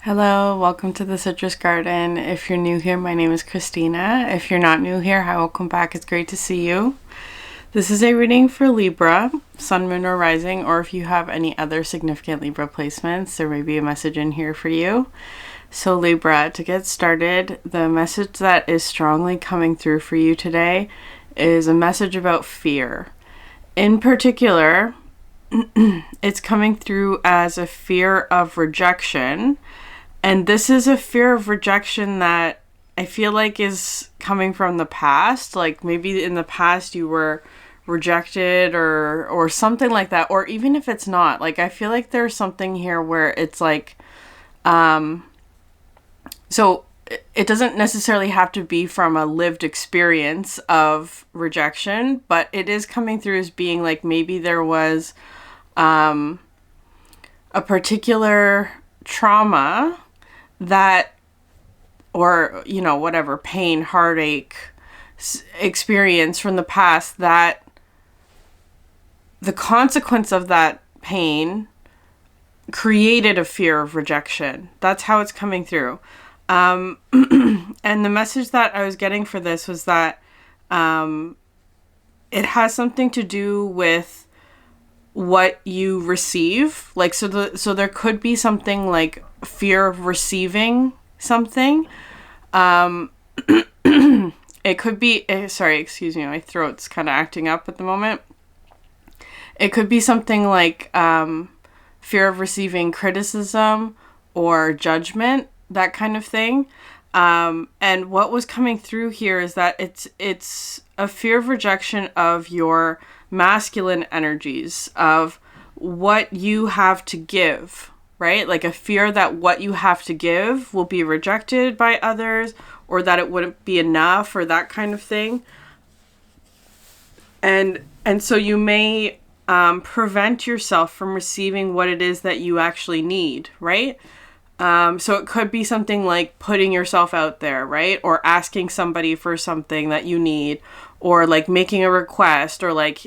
Hello, welcome to the Citrus Garden. If you're new here, my name is Christina. If you're not new here, hi, welcome back. It's great to see you. This is a reading for Libra, Sun, Moon, or Rising, or if you have any other significant Libra placements, there may be a message in here for you. So Libra, to get started, the message that is strongly coming through for you today is a message about fear. In particular, it's coming through as a fear of rejection. And this is a fear of rejection that I feel like is coming from the past. Like maybe in the past you were rejected or something like that. Or even if it's not, like I feel like there's something here where it's like, so it doesn't necessarily have to be from a lived experience of rejection, but it is coming through as being like maybe there was a particular trauma that, or, you know, whatever, pain, heartache, experience from the past that the consequence of that pain created a fear of rejection. That's how it's coming through. And the message that I was getting for this was that it has something to do with what you receive. Like, so there could be something like fear of receiving something. It could be, sorry, excuse me, my throat's kind of acting up at the moment. It could be something like fear of receiving criticism or judgment, that kind of thing. And what was coming through here is that it's a fear of rejection of your masculine energies, of what you have to give, right? Like a fear that what you have to give will be rejected by others, or that it wouldn't be enough, or that kind of thing. And so you may prevent yourself from receiving what it is that you actually need, right? So it could be something like putting yourself out there, right? Or asking somebody for something that you need, or like making a request, or like,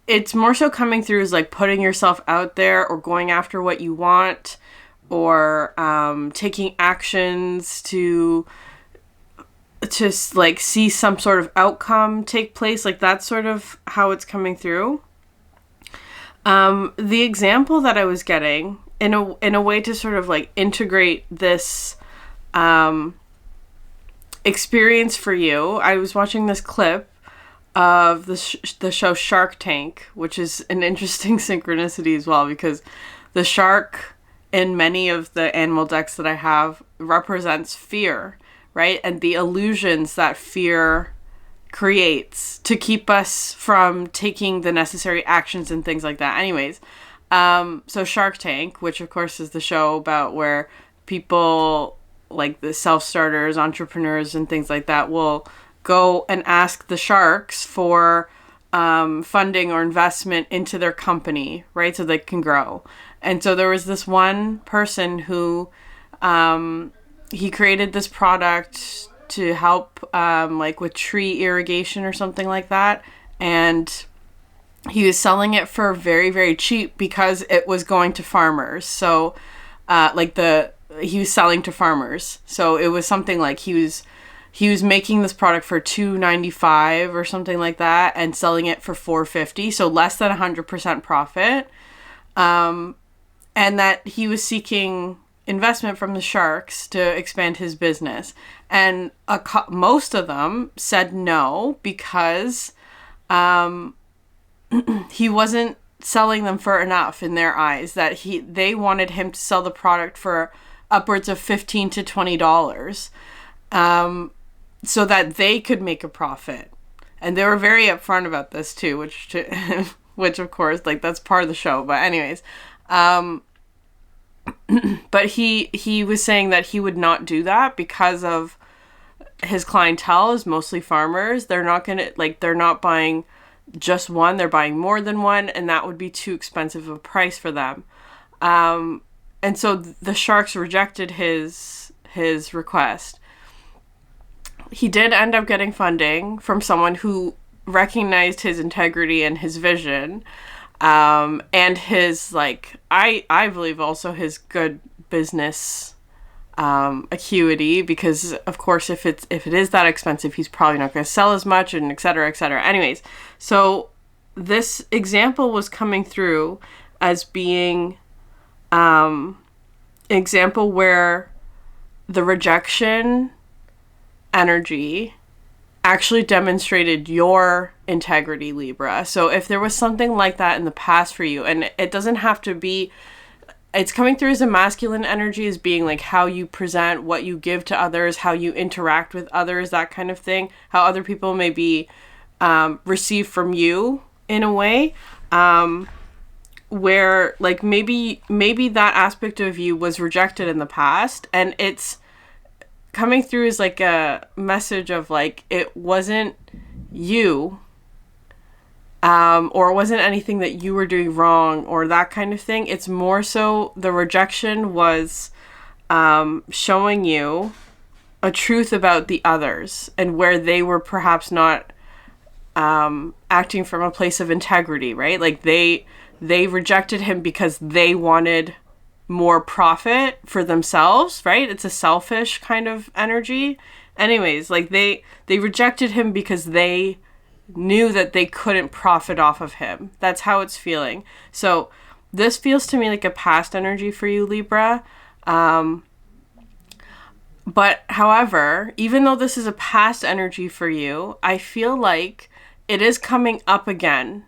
it's more so coming through as like putting yourself out there, or going after what you want, or taking actions to like see some sort of outcome take place. Like that's sort of how it's coming through. The example that I was getting in a way to sort of like integrate this experience for you, I was watching this clip of the show Shark Tank, which is an interesting synchronicity as well, because the shark in many of the animal decks that I have represents fear, right? And the illusions that fear creates to keep us from taking the necessary actions and things like that. Anyways, so Shark Tank, which of course is the show about where people like the self-starters, entrepreneurs and things like that will go and ask the sharks for funding or investment into their company, right? So they can grow. And so there was this one person who he created this product to help like with tree irrigation or something like that. And he was selling it for very, very cheap because it was going to farmers. So he was selling to farmers. So it was something like he was making this product for $2.95 or something like that and selling it for $4.50, so less than 100% profit. And that he was seeking investment from the sharks to expand his business. And most of them said no because he wasn't selling them for enough in their eyes, that they wanted him to sell the product for upwards of $15 to $20. So that they could make a profit. And they were very upfront about this too, which of course, like that's part of the show. But anyways, but he was saying that he would not do that because of his clientele is mostly farmers. They're not buying just one, they're buying more than one, and that would be too expensive of a price for them. And so the sharks rejected his request. He did end up getting funding from someone who recognized his integrity and his vision. and his, like, I believe also his good business acuity, because of course if it is that expensive, he's probably not going to sell as much, and et cetera, et cetera. Anyways, so this example was coming through as being an example where the rejection energy actually demonstrated your integrity, Libra. So if there was something like that in the past for you, and it doesn't have to be, it's coming through as a masculine energy, as being like how you present, what you give to others, how you interact with others, that kind of thing, how other people may be received from you in a way, where like maybe that aspect of you was rejected in the past, and it's coming through as like a message of like it wasn't you, or it wasn't anything that you were doing wrong or that kind of thing. It's more so the rejection was showing you a truth about the others, and where they were perhaps not acting from a place of integrity, right? Like they rejected him because they wanted more profit for themselves, right? It's a selfish kind of energy. Anyways, like they rejected him because they knew that they couldn't profit off of him. That's how it's feeling. So this feels to me like a past energy for you, Libra. But however, even though this is a past energy for you, I feel like it is coming up again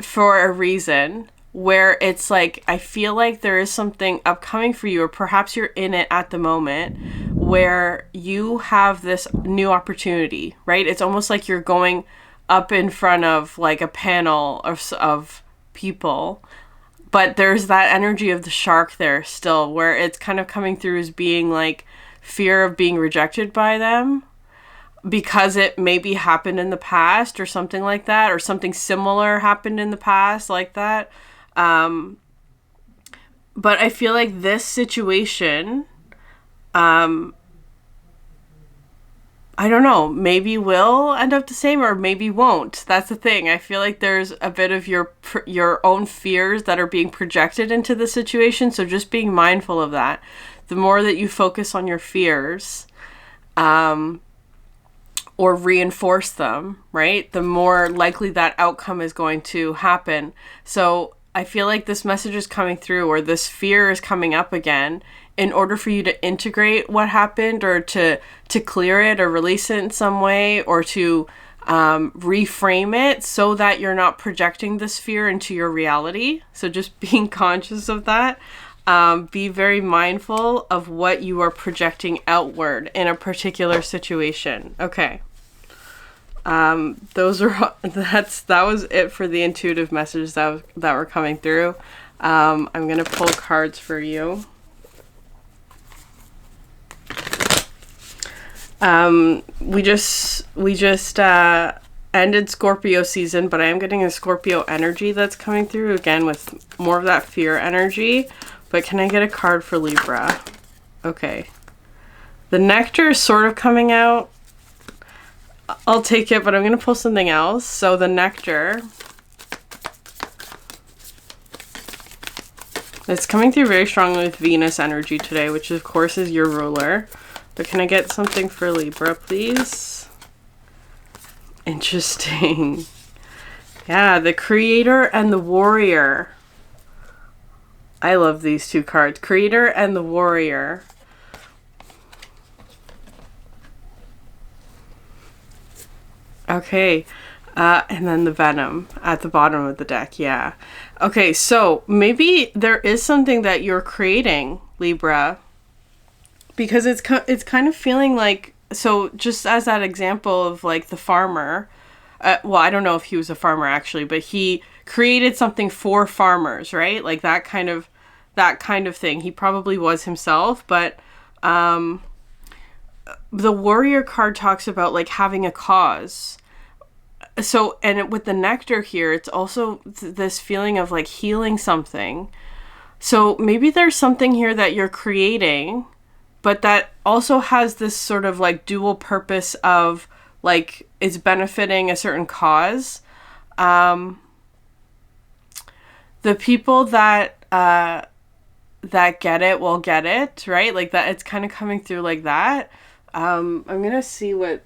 for a reason, where it's like, I feel like there is something upcoming for you, or perhaps you're in it at the moment, where you have this new opportunity, right? It's almost like you're going up in front of like a panel of people, but there's that energy of the shark there still, where it's kind of coming through as being like fear of being rejected by them, because it maybe happened in the past or something like that, or something similar happened in the past like that. But I feel like this situation, I don't know, maybe will end up the same, or maybe won't. That's the thing. I feel like there's a bit of your own fears that are being projected into the situation. So just being mindful of that. The more that you focus on your fears, or reinforce them, right, the more likely that outcome is going to happen. So I feel like this message is coming through, or this fear is coming up again, in order for you to integrate what happened, or to clear it or release it in some way, or to reframe it so that you're not projecting this fear into your reality. So just being conscious of that. Be very mindful of what you are projecting outward in a particular situation. Okay. That was it for the intuitive messages that were coming through. I'm going to pull cards for you. We just ended Scorpio season, but I am getting a Scorpio energy that's coming through again with more of that fear energy. But can I get a card for Libra? Okay. The nectar is sort of coming out. I'll take it, but I'm going to pull something else. So the nectar, it's coming through very strongly with Venus energy today, which of course is your ruler. But can I get something for Libra, please? Interesting. Yeah, the Creator and the Warrior. I love these two cards. Creator and the Warrior. Okay. And then the Venom at the bottom of the deck. Yeah. Okay, so maybe there is something that you're creating, Libra, because it's kind of feeling like, so just as that example of like the farmer, well, I don't know if he was a farmer actually, but he created something for farmers, right? Like that kind of thing. He probably was himself, but the Warrior card talks about like having a cause. So, and with the nectar here, it's also this feeling of like healing something. So maybe there's something here that you're creating, but that also has this sort of like dual purpose of like it's benefiting a certain cause. the people that get it will get it, right? Like that, it's kind of coming through like that. I'm gonna see what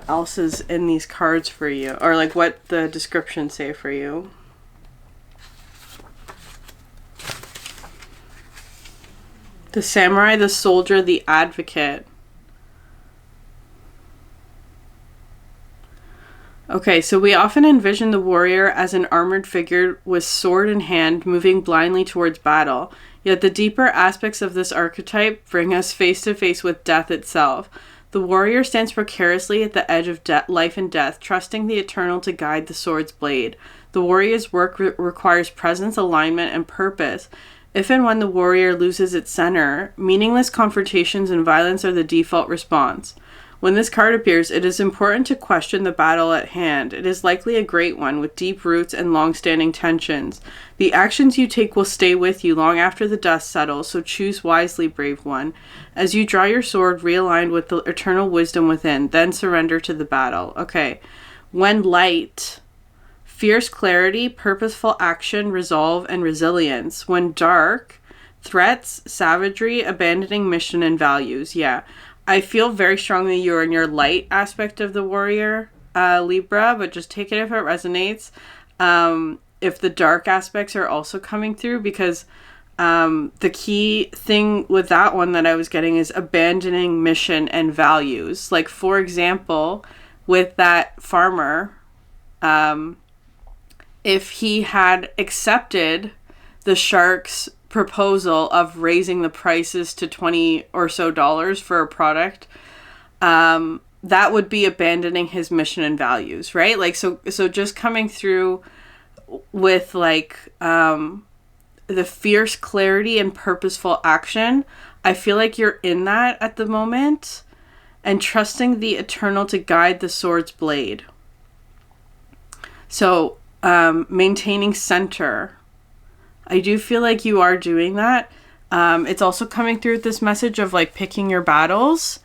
else is in these cards for you, or like what the descriptions say for you. The samurai, the soldier, the advocate. Okay, so we often envision the warrior as an armored figure with sword in hand, moving blindly towards battle. Yet the deeper aspects of this archetype bring us face to face with death itself. The warrior stands precariously at the edge of life and death, trusting the eternal to guide the sword's blade. The warrior's work requires presence, alignment, and purpose. If and when the warrior loses its center, meaningless confrontations and violence are the default response. When this card appears, it is important to question the battle at hand. It is likely a great one with deep roots and long-standing tensions. The actions you take will stay with you long after the dust settles, so choose wisely, brave one. As you draw your sword realigned with the eternal wisdom within, then surrender to the battle. Okay. When light, fierce clarity, purposeful action, resolve, and resilience. When dark, threats, savagery, abandoning mission and values. Yeah. I feel very strongly you're in your light aspect of the warrior, Libra, but just take it if it resonates. If the dark aspects are also coming through, because the key thing with that one that I was getting is abandoning mission and values. Like, for example, with that farmer, if he had accepted the shark's proposal of raising the prices to $20 or so for a product, that would be abandoning his mission and values, right? Like, so just coming through with like the fierce clarity and purposeful action. I feel like you're in that at the moment, and trusting the eternal to guide the sword's blade. So maintaining center. I do feel like you are doing that. It's also coming through with this message of like picking your battles.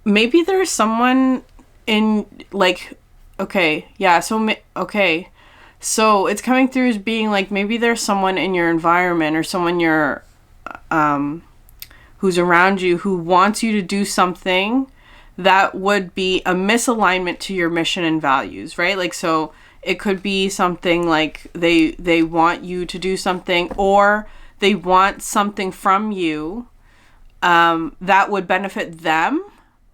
Maybe there's someone in like, okay, yeah, so it's coming through as being like, maybe there's someone in your environment or someone you're, who's around you who wants you to do something that would be a misalignment to your mission and values, right? Like, so it could be something like they want you to do something, or they want something from you that would benefit them,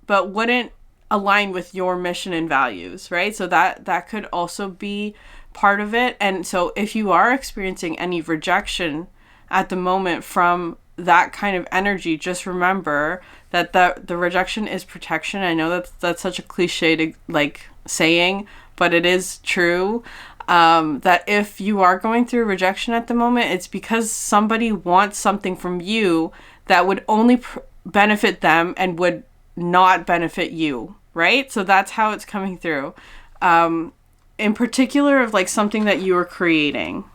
but wouldn't align with your mission and values, right? So that could also be part of it. And so if you are experiencing any rejection at the moment from that kind of energy, just remember that the rejection is protection. I know that's such a cliche like saying, but it is true, that if you are going through rejection at the moment, it's because somebody wants something from you that would only benefit them and would not benefit you, right? So that's how it's coming through. In particular of like something that you are creating.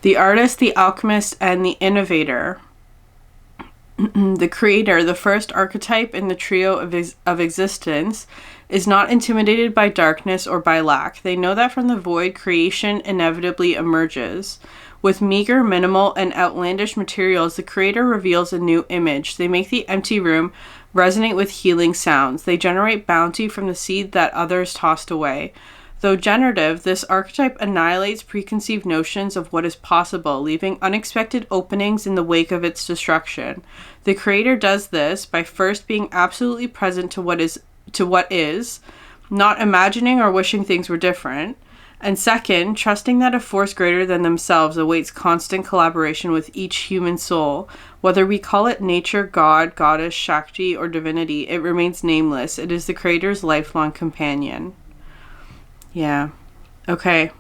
The artist, the alchemist, and the innovator. The creator, the first archetype in the trio of existence, is not intimidated by darkness or by lack. They know that from the void, creation inevitably emerges. With meager, minimal, and outlandish materials, the creator reveals a new image. They make the empty room resonate with healing sounds. They generate bounty from the seed that others tossed away. Though generative, this archetype annihilates preconceived notions of what is possible, leaving unexpected openings in the wake of its destruction. The creator does this by first being absolutely present to what is, not imagining or wishing things were different, and second, trusting that a force greater than themselves awaits constant collaboration with each human soul. Whether we call it nature, God, goddess, Shakti, or divinity, it remains nameless. It is the creator's lifelong companion. Yeah. Okay.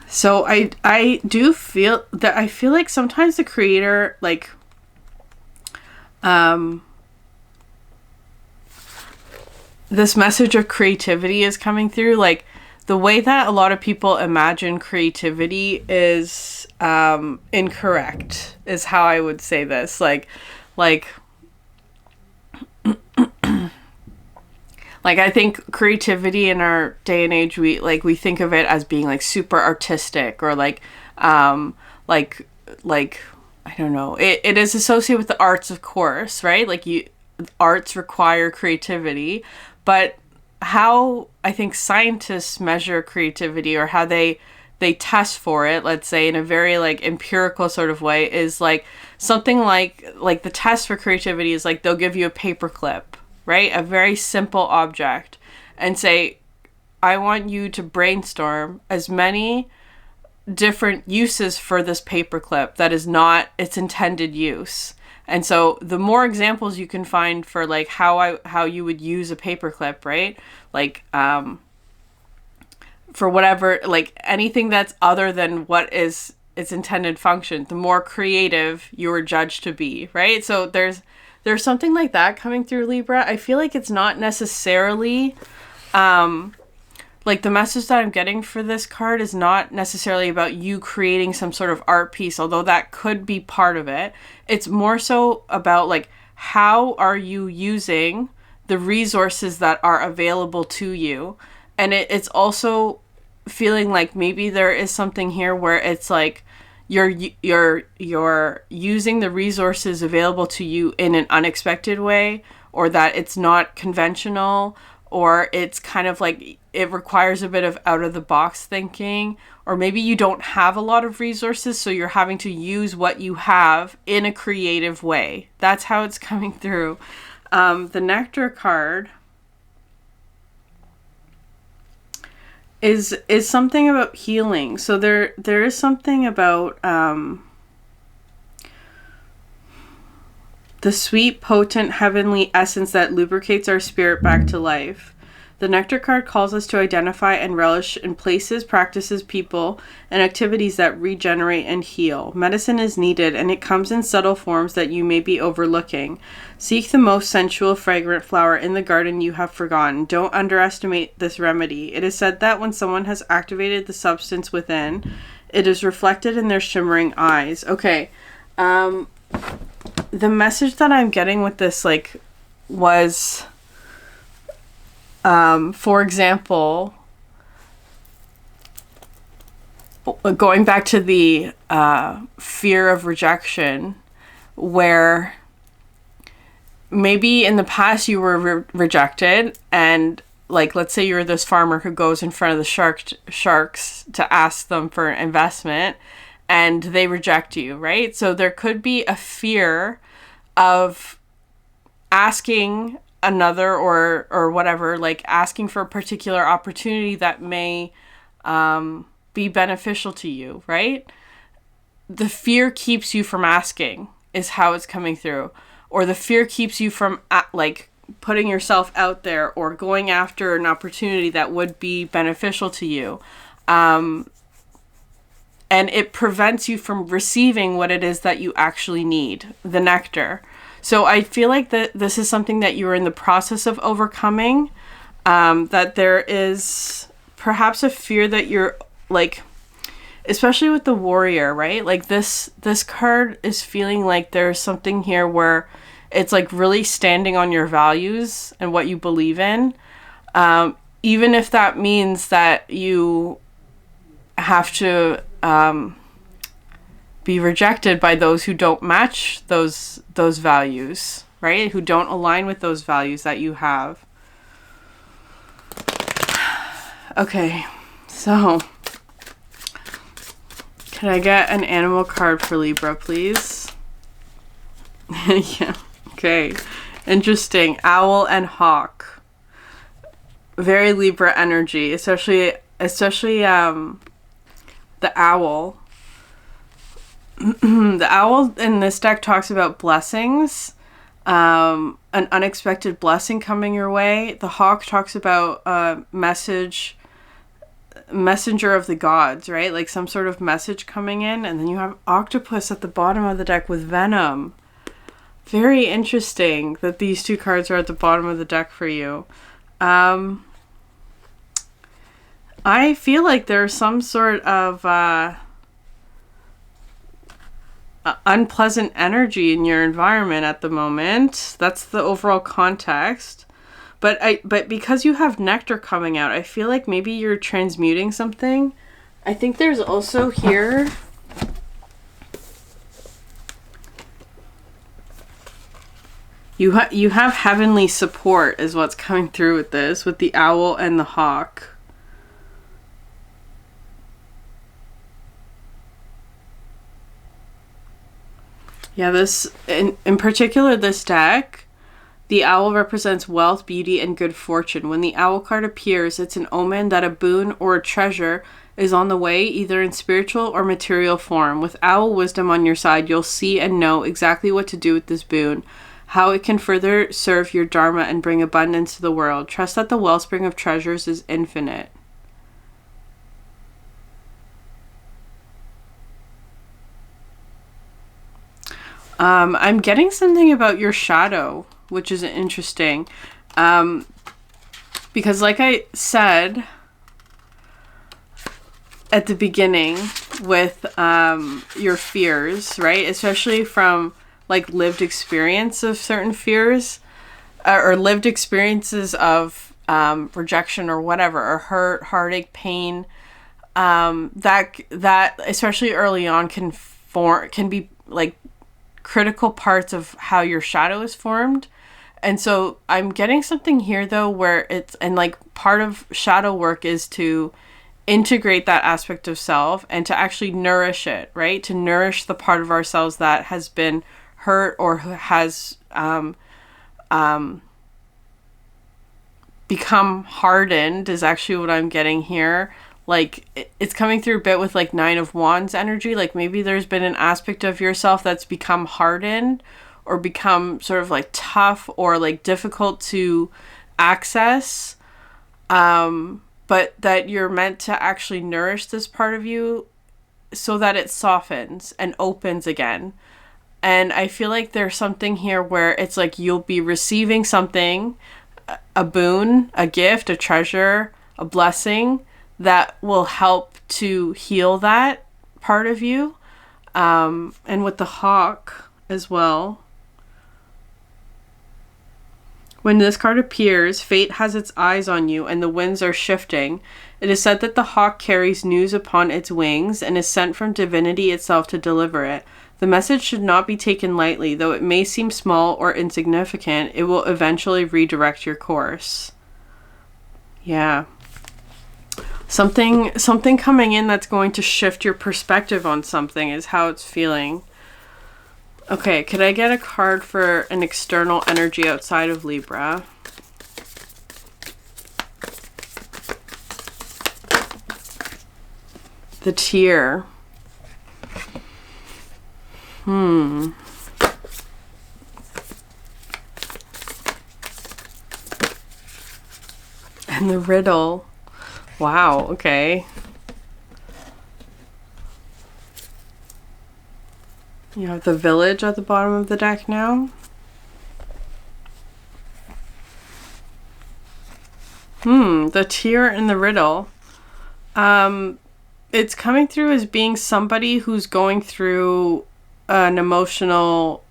So I do feel that I feel like sometimes the creator, like, this message of creativity is coming through. Like, the way that a lot of people imagine creativity is incorrect is how I would say this. Like I think creativity in our day and age, we think of it as being like super artistic, or like I don't know. It is associated with the arts, of course, right? Like arts require creativity, but how I think scientists measure creativity, or how they test for it, let's say in a very like empirical sort of way, is like something like the test for creativity is like they'll give you a paper clip, right? A very simple object, and say, I want you to brainstorm as many different uses for this paperclip that is not its intended use. And so the more examples you can find for like how you would use a paperclip, right? Like for whatever, like anything that's other than what is its intended function, the more creative you're judged to be, right? So there's something like that coming through Libra. I feel like it's not necessarily like the message that I'm getting for this card is not necessarily about you creating some sort of art piece, although that could be part of it. It's more so about like, how are you using the resources that are available to you? And it's also feeling like maybe there is something here where it's like you're using the resources available to you in an unexpected way, or that it's not conventional, or it's kind of like it requires a bit of out of the box thinking, or maybe you don't have a lot of resources, so you're having to use what you have in a creative way. That's how it's coming through. The Nectar card is something about healing. So there is something about the sweet, potent, heavenly essence that lubricates our spirit back to life. The Nectar card calls us to identify and relish in places, practices, people, and activities that regenerate and heal. Medicine is needed, and it comes in subtle forms that you may be overlooking. Seek the most sensual, fragrant flower in the garden you have forgotten. Don't underestimate this remedy. It is said that when someone has activated the substance within, it is reflected in their shimmering eyes. Okay. The message that I'm getting with this, like, was, for example, going back to the fear of rejection, where maybe in the past you were rejected, and like, let's say you're this farmer who goes in front of the sharks to ask them for investment, and they reject you, right? So there could be a fear of asking another or whatever, like asking for a particular opportunity that may be beneficial to you, right? The fear keeps you from asking is how it's coming through. Or the fear keeps you from like putting yourself out there or going after an opportunity that would be beneficial to you. And it prevents you from receiving what it is that you actually need, the nectar. So I feel like that this is something that you're in the process of overcoming, that there is perhaps a fear that you're like, especially with the warrior, right? Like this card is feeling like there's something here where it's like really standing on your values and what you believe in, even if that means that you have to be rejected by those who don't match those values, right? Who don't align with those values that you have. Okay, so can I get an animal card for Libra, please? Yeah, okay. Interesting. Owl and hawk. Very Libra energy, especially the owl. The owl in this deck talks about blessings, an unexpected blessing coming your way. The hawk talks about a messenger of the gods, right? Like some sort of message coming in. And then you have octopus at the bottom of the deck with venom. Very interesting that these two cards are at the bottom of the deck for you. I feel like there's some sort of unpleasant energy in your environment at the moment. That's the overall context. But because you have nectar coming out, I feel like maybe you're transmuting something. I think there's also here... You have heavenly support is what's coming through with this, with the owl and the hawk. Yeah, this, in particular, this deck, the owl represents wealth, beauty, and good fortune. When the owl card appears, it's an omen that a boon or a treasure is on the way, either in spiritual or material form. With owl wisdom on your side, you'll see and know exactly what to do with this boon, how it can further serve your dharma and bring abundance to the world. Trust that the wellspring of treasures is infinite. I'm getting something about your shadow, which is interesting. Because like I said at the beginning with your fears, right? Especially from like lived experience of certain fears or lived experiences of rejection or whatever, or hurt, heartache, pain, that especially early on can be like critical parts of how your shadow is formed. And so I'm getting something here though where it's, and like part of shadow work is to integrate that aspect of self and to actually nourish it, right? To nourish the part of ourselves that has been hurt or has become hardened is actually what I'm getting here. Like it's coming through a bit with like 9 of Wands energy. Like maybe there's been an aspect of yourself that's become hardened or become sort of like tough or like difficult to access. But that you're meant to actually nourish this part of you so that it softens and opens again. And I feel like there's something here where it's like you'll be receiving something, a boon, a gift, a treasure, a blessing that will help to heal that part of you. And with the hawk as well. When this card appears, fate has its eyes on you and the winds are shifting. It is said that the hawk carries news upon its wings and is sent from divinity itself to deliver it. The message should not be taken lightly, though it may seem small or insignificant, it will eventually redirect your course. Yeah. Something coming in that's going to shift your perspective on something is how it's feeling. Okay, could I get a card for an external energy outside of Libra? The tear. And the riddle. Wow, okay. You have the village at the bottom of the deck now. The tear and the riddle. It's coming through as being somebody who's going through an emotional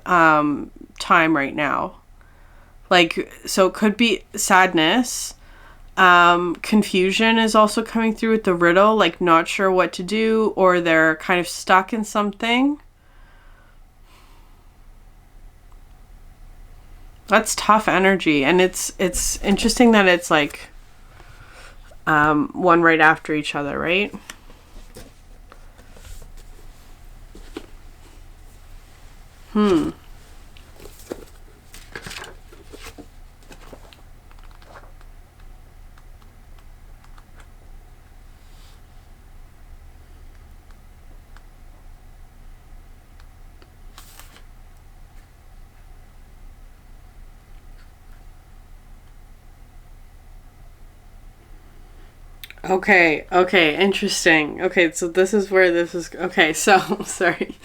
time right now. Like, so it could be sadness. Confusion is also coming through with the riddle, like not sure what to do, or they're kind of stuck in something. That's tough energy, and it's interesting that it's like one right after each other, right? Okay, interesting. Okay, so this is where this is, okay, so, sorry.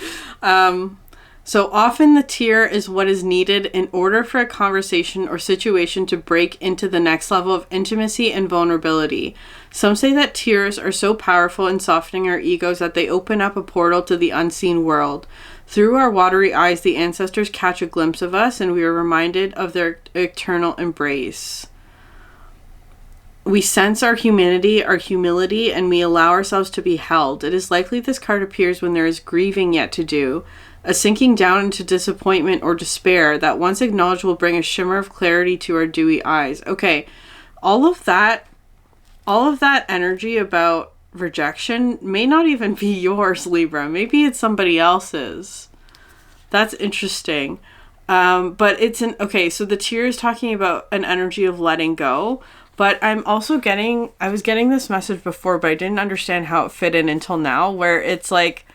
So often the tear is what is needed in order for a conversation or situation to break into the next level of intimacy and vulnerability. Some say that tears are so powerful in softening our egos that they open up a portal to the unseen world. Through our watery eyes, the ancestors catch a glimpse of us, and we are reminded of their eternal embrace. We sense our humanity, our humility, and we allow ourselves to be held. It is likely this card appears when there is grieving yet to do, a sinking down into disappointment or despair that once acknowledged will bring a shimmer of clarity to our dewy eyes. Okay, all of that energy about rejection may not even be yours, Libra. Maybe it's somebody else's. That's interesting. But okay, so the tear is talking about an energy of letting go. But I was getting this message before, but I didn't understand how it fit in until now, where it's like,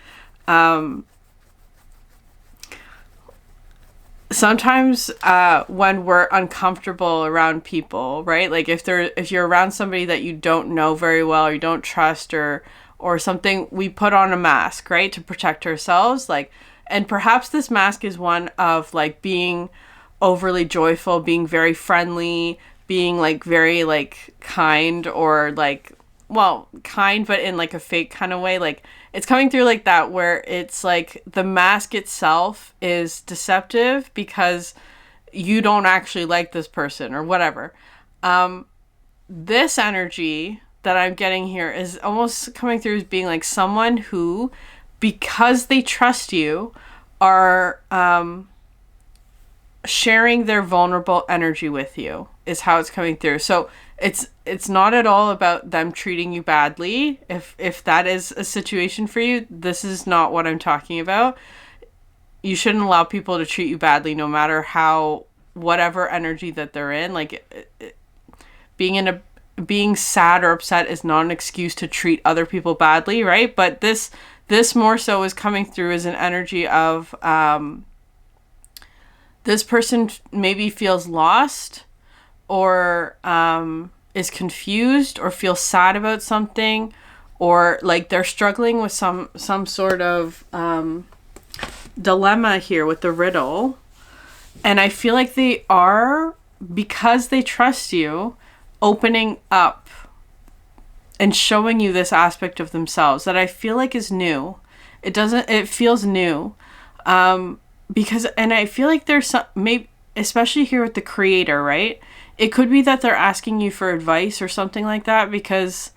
sometimes when we're uncomfortable around people, right? Like if you're around somebody that you don't know very well, or you don't trust, or something, we put on a mask, right? To protect ourselves. Like, and perhaps this mask is one of like being overly joyful, being very friendly, being like very like kind, or like, well, kind, but in like a fake kind of way. Like it's coming through like that, where it's like the mask itself is deceptive because you don't actually like this person or whatever. This energy that I'm getting here is almost coming through as being like someone who, because they trust you, are sharing their vulnerable energy with you, is how it's coming through. So it's not at all about them treating you badly. If that is a situation for you, this is not what I'm talking about. You shouldn't allow people to treat you badly, no matter whatever energy that they're in. Like being sad or upset is not an excuse to treat other people badly, right? But this more so is coming through as an energy of this person maybe feels lost, or is confused, or feels sad about something, or like they're struggling with some sort of dilemma here with the riddle. And I feel like they are, because they trust you, opening up and showing you this aspect of themselves that I feel like is new. It feels new. Because, and I feel like there's some, maybe, especially here with the creator, right? It could be that they're asking you for advice or something like that, because,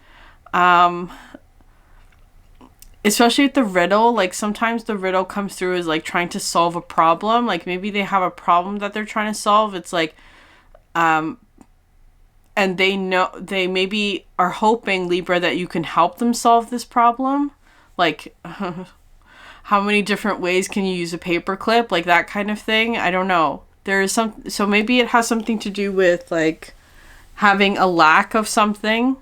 especially with the riddle, like sometimes the riddle comes through as like trying to solve a problem. Like maybe they have a problem that they're trying to solve. It's like, and they maybe are hoping, Libra, that you can help them solve this problem. Like, how many different ways can you use a paperclip? Like that kind of thing. I don't know. So maybe it has something to do with like having a lack of something.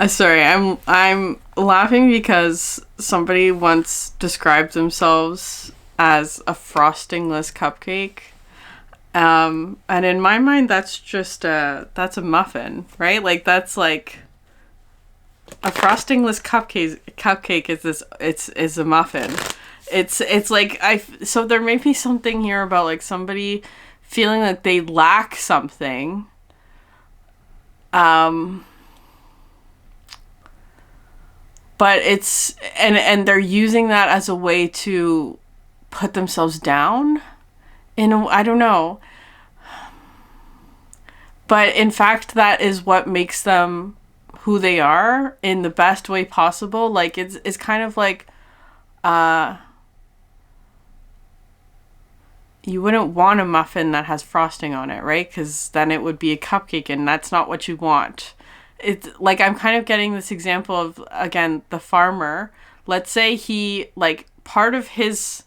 Sorry, I'm laughing because somebody once described themselves as a frostingless cupcake. And in my mind, that's just that's a muffin, right? Like that's like a frostingless cupcake is a muffin. It's like so there may be something here about like somebody feeling like they lack something. But it's and they're using that as a way to put themselves down. I don't know. But in fact, that is what makes them who they are in the best way possible. Like it's kind of like you wouldn't want a muffin that has frosting on it, right? Because then it would be a cupcake, and that's not what you want. It's like I'm kind of getting this example of, again, the farmer. Let's say he, like, part of his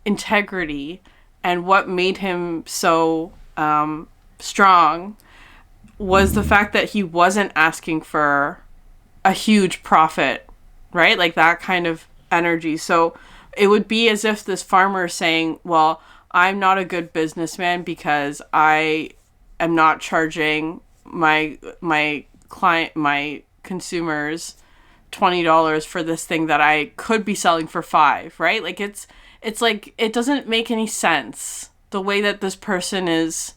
integrity and what made him so strong was the fact that he wasn't asking for a huge profit, right? Like that kind of energy. So it would be as if this farmer is saying, well, I'm not a good businessman because I am not charging my client, my consumers $20 for this thing that I could be selling for $5, right? Like it's like, it doesn't make any sense. the way that this person is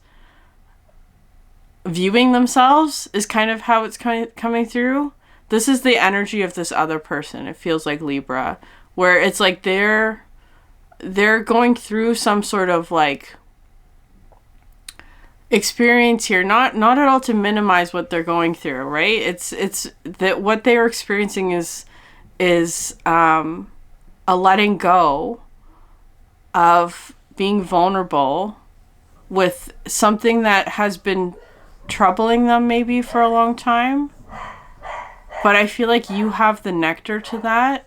viewing themselves is kind of how it's coming through. This is the energy of this other person. It feels like Libra, where it's like they're going through some sort of like experience here, not at all to minimize what they're going through, right? It's that what they're experiencing is a letting go of being vulnerable with something that has been troubling them maybe for a long time. But I feel like you have the nectar to that,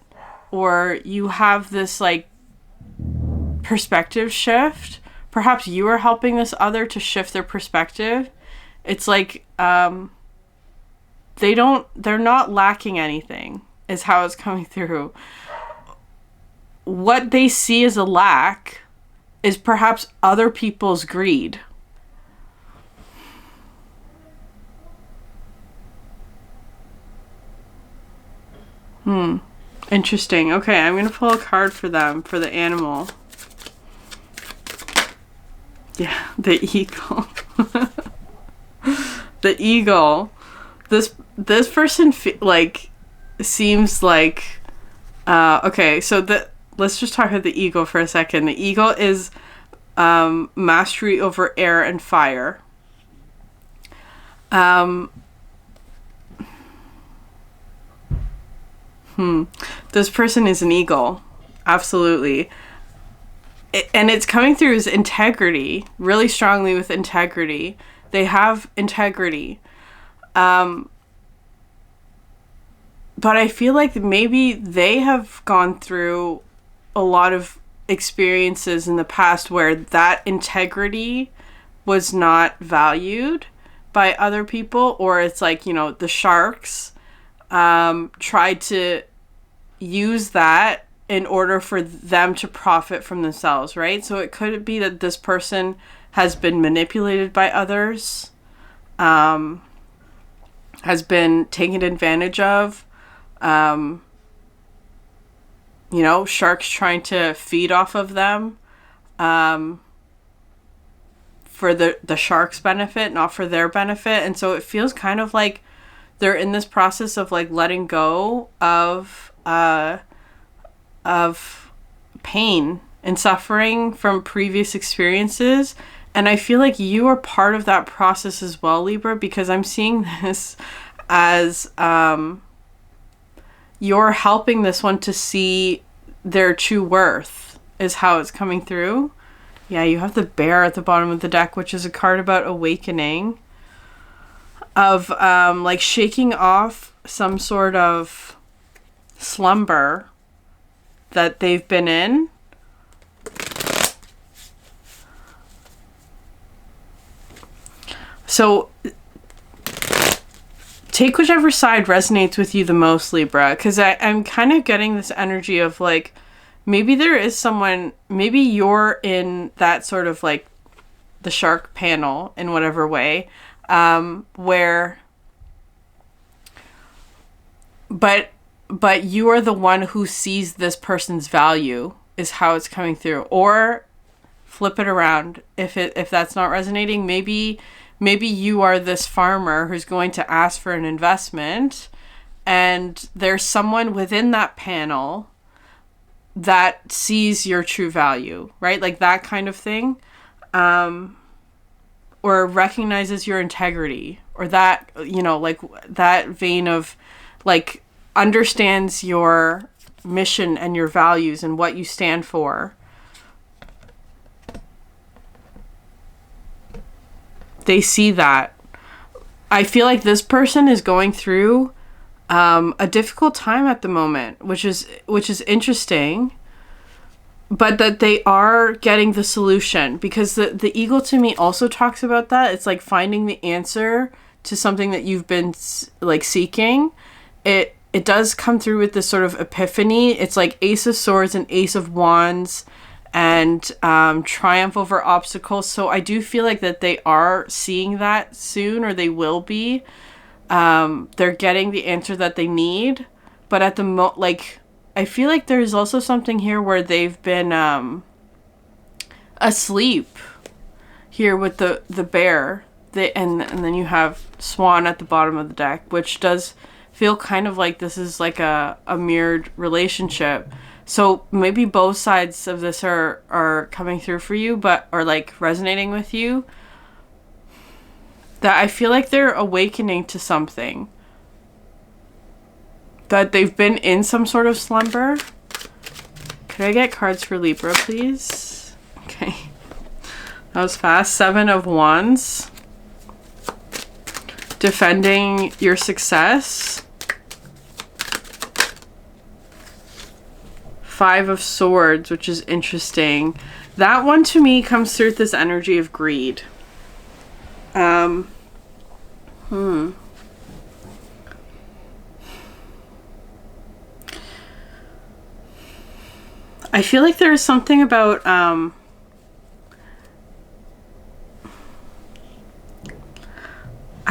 or you have this like perspective shift. Perhaps you are helping this other to shift their perspective. It's like they're not lacking anything, is how it's coming through. What they see as a lack is perhaps other people's greed. Interesting. Okay, I'm going to pull a card for them, for the animal. Yeah, the eagle. The eagle. This person seems like okay, so let's just talk about the eagle for a second. The eagle is mastery over air and fire. This person is an eagle. Absolutely. And it's coming through as integrity, really strongly with integrity. They have integrity. But I feel like maybe they have gone through a lot of experiences in the past where that integrity was not valued by other people, or it's like, the sharks tried to use that in order for them to profit from themselves, right? So it could be that this person has been manipulated by others, has been taken advantage of, sharks trying to feed off of them for the shark's benefit, not for their benefit. And so it feels kind of like they're in this process of like letting go of pain and suffering from previous experiences. And I feel like you are part of that process as well, Libra, because I'm seeing this as you're helping this one to see their true worth, is how it's coming through. Yeah, you have the bear at the bottom of the deck, which is a card about awakening, of like shaking off some sort of slumber that they've been in. So take whichever side resonates with you the most, Libra, because I'm kind of getting this energy of like, maybe there is someone, maybe you're in that sort of like the shark panel in whatever way, where, but you are the one who sees this person's value, is how it's coming through. Or flip it around. If that's not resonating, maybe you are this farmer who's going to ask for an investment, and there's someone within that panel that sees your true value, right? Like that kind of thing. Or recognizes your integrity, or that, like that vein of like understands your mission and your values and what you stand for. They see that. I feel like this person is going through a difficult time at the moment, which is interesting, but that they are getting the solution, because the eagle to me also talks about that. It's like finding the answer to something that you've been like seeking. It does come through with this sort of epiphany. It's like Ace of Swords and Ace of Wands, and triumph over obstacles. So I do feel like that they are seeing that soon, or they will be. They're getting the answer that they need, but at the like, I feel like there's also something here where they've been asleep here with the bear. And then you have Swan at the bottom of the deck, which does feel kind of like this is like a mirrored relationship. So maybe both sides of this are coming through for you, but are like resonating with you. That I feel like they're awakening to something. That they've been in some sort of slumber. Could I get cards for Libra, please? Okay. That was fast. 7 of Wands. Defending your success. 5 of Swords, which is interesting. That one to me comes through with this energy of greed. I feel like there's something about I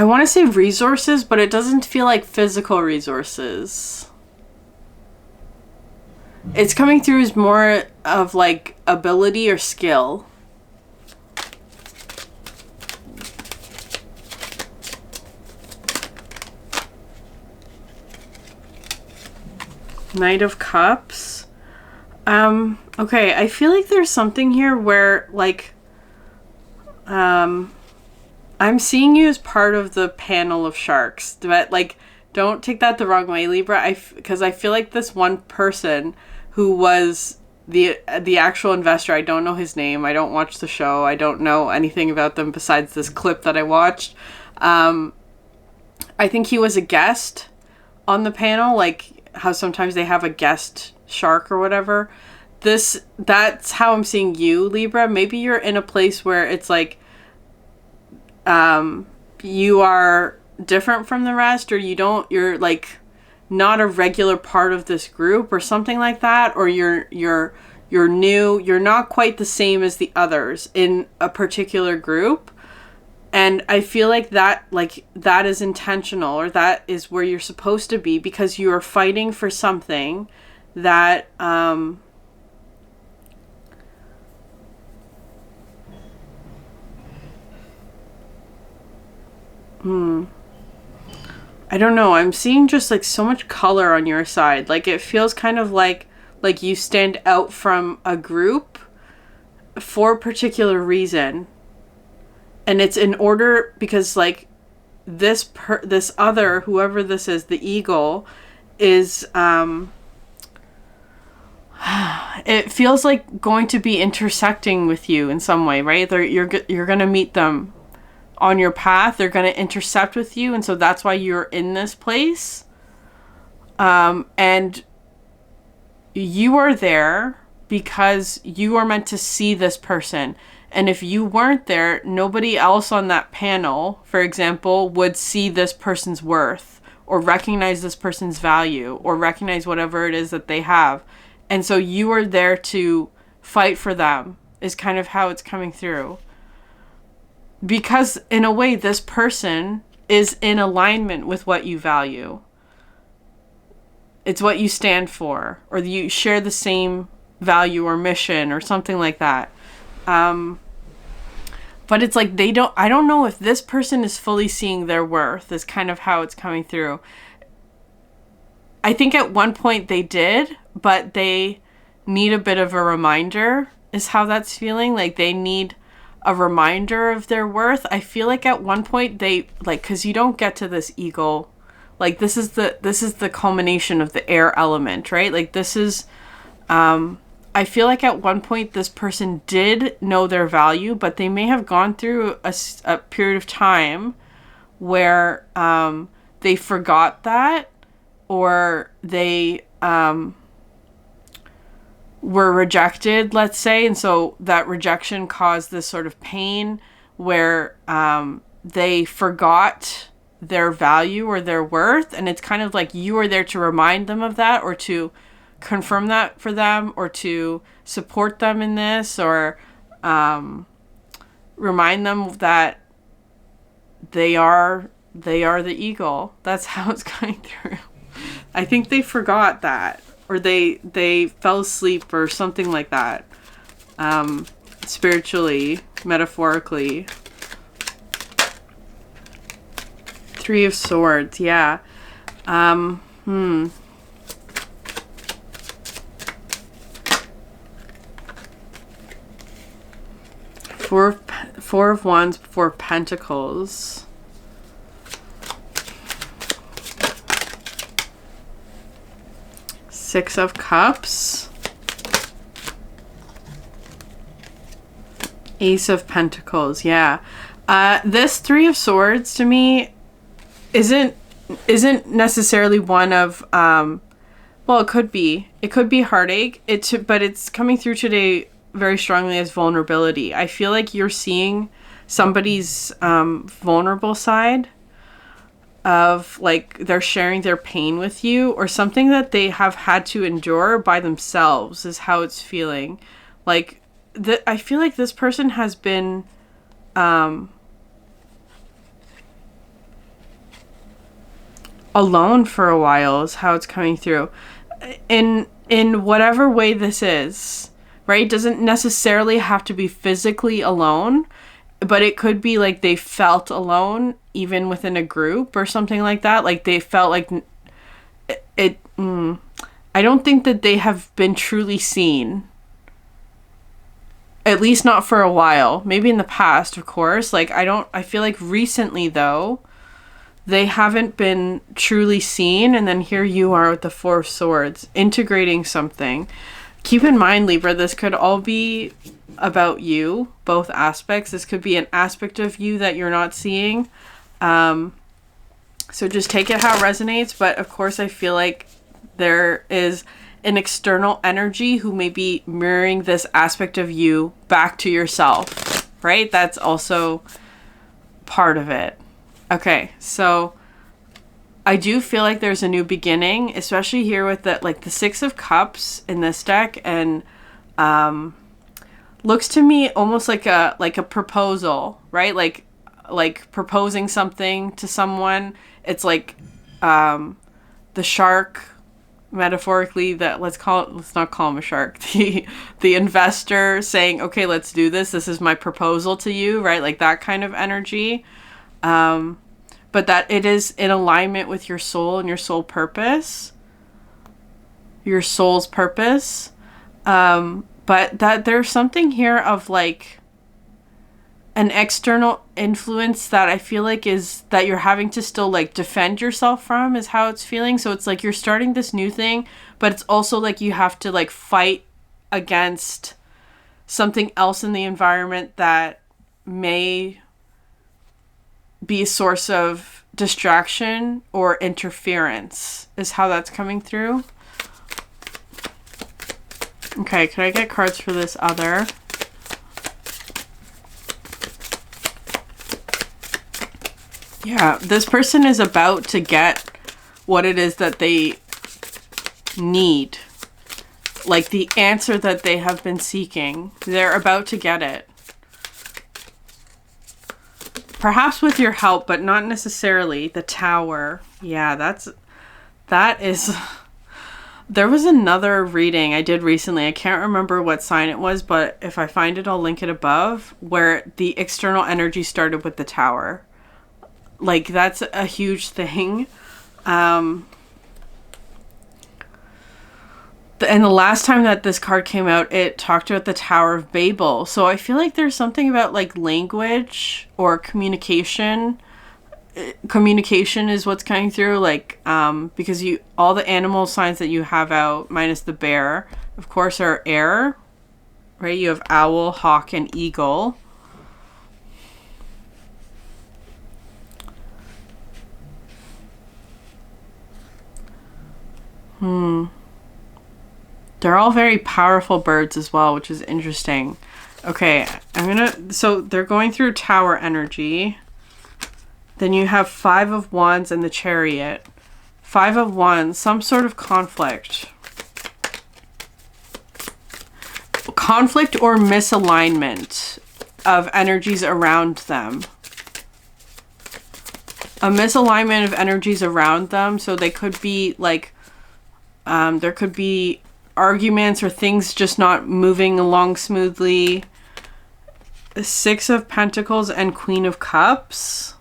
want to say resources, but it doesn't feel like physical resources. It's coming through as more of like ability or skill. Knight of Cups. Okay, I feel like there's something here where like I'm seeing you as part of the panel of sharks. But like, don't take that the wrong way, Libra. Because I feel like this one person who was the actual investor, I don't know his name. I don't watch the show. I don't know anything about them besides this clip that I watched. I think he was a guest on the panel, like how sometimes they have a guest shark or whatever. That's how I'm seeing you, Libra. Maybe you're in a place where it's like you are different from the rest, or you're like not a regular part of this group or something like that, or you're new, you're not quite the same as the others in a particular group. And I feel like that is intentional, or that is where you're supposed to be, because you are fighting for something that I don't know. I'm seeing just like so much color on your side. Like it feels kind of like you stand out from a group for a particular reason. And it's in order because like this other, whoever this is, the eagle is it feels like going to be intersecting with you in some way, right? You're going to meet them on your path. They're going to intercept with you, and so that's why you're in this place. And you are there because you are meant to see this person. And if you weren't there, nobody else on that panel, for example, would see this person's worth or recognize this person's value or recognize whatever it is that they have. And so you are there to fight for them, is kind of how it's coming through. Because in a way, this person is in alignment with what you value. It's what you stand for, or you share the same value or mission or something like that. But it's like I don't know if this person is fully seeing their worth, is kind of how it's coming through. I think at one point they did, but they need a bit of a reminder, is how that's feeling. Like they need a reminder of their worth. I feel like at one point they, like, because you don't get to this eagle, like this is the culmination of the air element, right? Like this is, I feel like at one point this person did know their value, but they may have gone through a period of time where they forgot that, or they were rejected, let's say, and so that rejection caused this sort of pain where they forgot their value or their worth, and it's kind of like you are there to remind them of that, or to confirm that for them, or to support them in this, or remind them that they are the eagle. That's how it's going through. I think they forgot that, or they fell asleep or something like that. spiritually, metaphorically. Three of Swords, yeah. Four of Wands, Four of Pentacles. Six of Cups. Ace of Pentacles, yeah. This Three of Swords to me isn't necessarily one of well, it could be heartache, but it's coming through today very strongly as vulnerability. I feel like you're seeing somebody's vulnerable side of, like, they're sharing their pain with you, or something that they have had to endure by themselves is how it's feeling. Like, I feel like this person has been alone for a while, is how it's coming through. In whatever way this is, right? It doesn't necessarily have to be physically alone, but it could be like they felt alone even within a group or something like that. Like they felt like it. I don't think that they have been truly seen. At least not for a while. Maybe in the past, of course. Like I feel like recently though, they haven't been truly seen, and then here you are with the Four of Swords, integrating something. Keep in mind, Libra, this could all be about you, both aspects. This could be an aspect of you that you're not seeing. So just take it how it resonates. But of course, I feel like there is an external energy who may be mirroring this aspect of you back to yourself, right? That's also part of it. Okay, so I do feel like there's a new beginning, especially here with the Six of Cups in this deck, and looks to me almost like a proposal, right? Like proposing something to someone. It's like the shark, metaphorically, that let's not call him a shark. The investor saying, "Okay, let's do this. This is my proposal to you," right? Like that kind of energy. But that it is in alignment with your soul and your soul purpose, your soul's purpose. But that there's something here of like an external influence that I feel like is that you're having to still like defend yourself from, is how it's feeling. So it's like you're starting this new thing, but it's also like you have to like fight against something else in the environment that may be a source of distraction or interference, is how that's coming through. Okay, can I get cards for this other? Yeah, this person is about to get what it is that they need. Like the answer that they have been seeking. They're about to get it. Perhaps with your help, but not necessarily. The Tower. Yeah, that is... There was another reading I did recently. I can't remember what sign it was, but if I find it, I'll link it above, where the external energy started with the Tower. Like, that's a huge thing. And the last time that this card came out, it talked about the Tower of Babel. So I feel like there's something about like language or communication. Communication is what's coming through, like, because all the animal signs that you have out, minus the bear, of course, are air, right? You have owl, hawk, and eagle. They're all very powerful birds as well, which is interesting. Okay, so they're going through Tower energy. Then you have Five of Wands and the Chariot. Five of Wands, some sort of conflict. Conflict or misalignment of energies around them. A misalignment of energies around them. So they could be like, there could be arguments or things just not moving along smoothly. Six of Pentacles and Queen of Cups.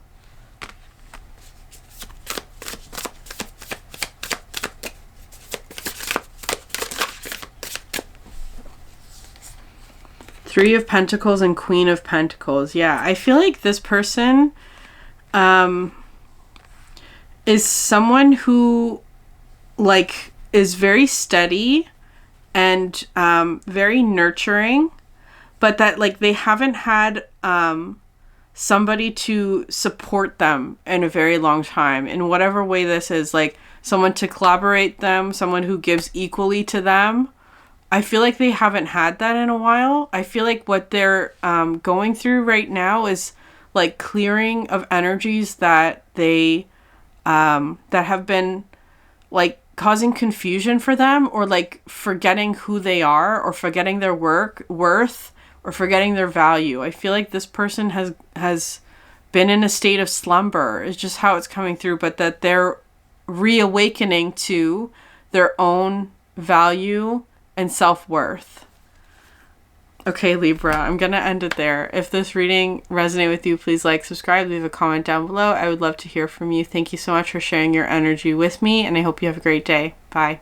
Three of Pentacles and Queen of Pentacles. Yeah, I feel like this person is someone who, like, is very steady and very nurturing, but that, like, they haven't had somebody to support them in a very long time, in whatever way this is, like someone to collaborate them, someone who gives equally to them. I feel like they haven't had that in a while. I feel like what they're going through right now is like clearing of energies that they that have been like causing confusion for them, or like forgetting who they are, or forgetting their worth, or forgetting their value. I feel like this person has been in a state of slumber, is just how it's coming through, but that they're reawakening to their own value and self-worth. Okay, Libra, I'm gonna end it there. If this reading resonated with you, please like, subscribe, leave a comment down below. I would love to hear from you. Thank you so much for sharing your energy with me, and I hope you have a great day. Bye.